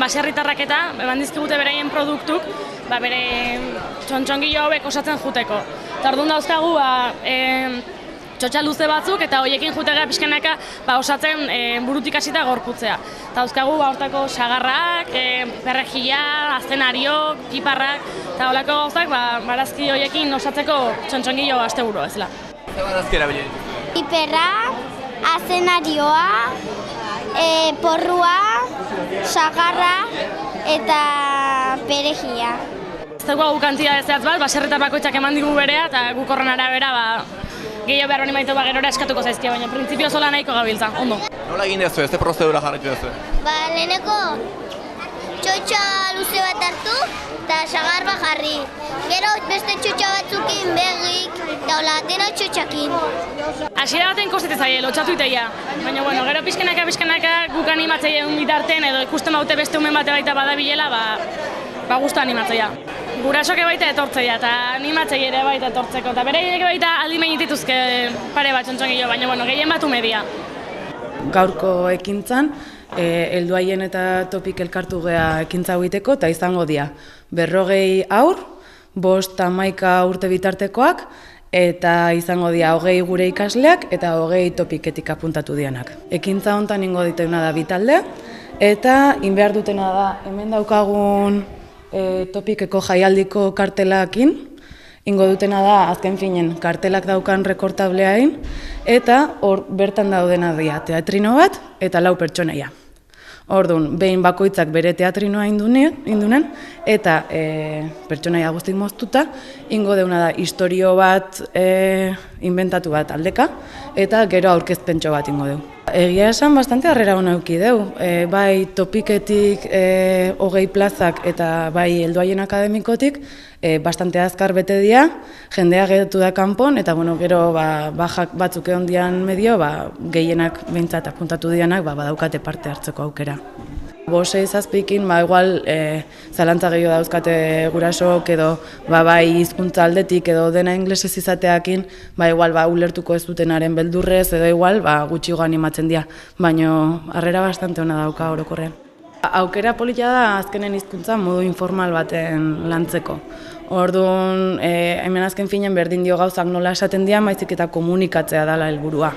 baserritarrak eta eman dizkigute beraien produktuk, bere txontxongilo hauek osatzen juteko. Eta orduan dauzkagu, txotxa luze batzuk eta horiekin jutega pixkanaka osatzen burutik hasita gorputzea. Eta dauzkagu hortako sagarrak, perrejila, aztenariok, piparrak, eta holako gauzak barazki horiekin osatzeko txontxongilo asteburu ezela. Zer barazki erabili? Piperra, aztenarioa, porrua, sagarra eta perejila. Ez dugu kantitate zehatz bat, baserritar bakoitzak eman digu berea eta guk horren arabera gehiago behar honi maitu gerora eskatuko zaizkia, baina printzipio zola nahiko gabiltza, ondo. Nola egin dezu, ze prozedura jarraitu dezu? Leheneko txotxa luze bat hartu eta sagar bat jarri. Gero beste txotxa batzukin begik eta hola dena txotxakin. Hasiera baten kostete zaie, lotxatu iteia. Baina, gero pixkanaka guk animatzeia bitarten edo ikusten baute beste umen bate baita badabilela, gustu animatzeia. Gurasoke baita etortzeia eta animatzeia ere baita etortzeko. Eta bereiek baita aldimen dituzke pare bat txontxongilo, baina gehien bat umedia. Gaurko ekintzan, helduaien eta topik elkartu gea ekintza egiteko eta izango dira 40 haur, 5-11 urte bitartekoak, eta izango dira 20 gure ikasleak eta 20 topiketik apuntatu dianak. Ekintza hontan ingo dituna da bitalde, eta inbehar dutena da hemen daukagun topikeko jaialdiko kartelakin, ingo dutena da azken finen kartelak daukan rekortableain, eta hor bertan daudena dira teatrino bat eta 4 pertsonaia. Orduan, behin bakoitzak bere teatrinoa indunen, eta pertsonaia guztik moztuta, ingo deuna da istorio bat inventatu bat aldeka, eta gero aurkezpentxo bat ingo deu. Egia esan bastante harrera hona euki deu, bai topiketik 20 plazak eta bai helduaien akademikotik, bastante azkar bete dira, jendea geratu da kanpon, eta gero bajak batzuk egon dian medio, gehienak behintzat apuntatu dianak badaukate parte hartzeko aukera. 5-6 igual zalantza gehiago dauzkate gurasoak edo bai hizkuntza aldetik edo dena inglesez izateakin, igual ulertuko ez dutenaren beldurrez edo igual gutxiago animatzen dira, baina harrera bastante ona dauka orokorrean. Aukera polita da azkenen hizkuntza modu informal baten lantzeko. Orduan, hemen azken finen berdin dio gauzak nola esaten dira, baizik eta komunikatzea dela helburua.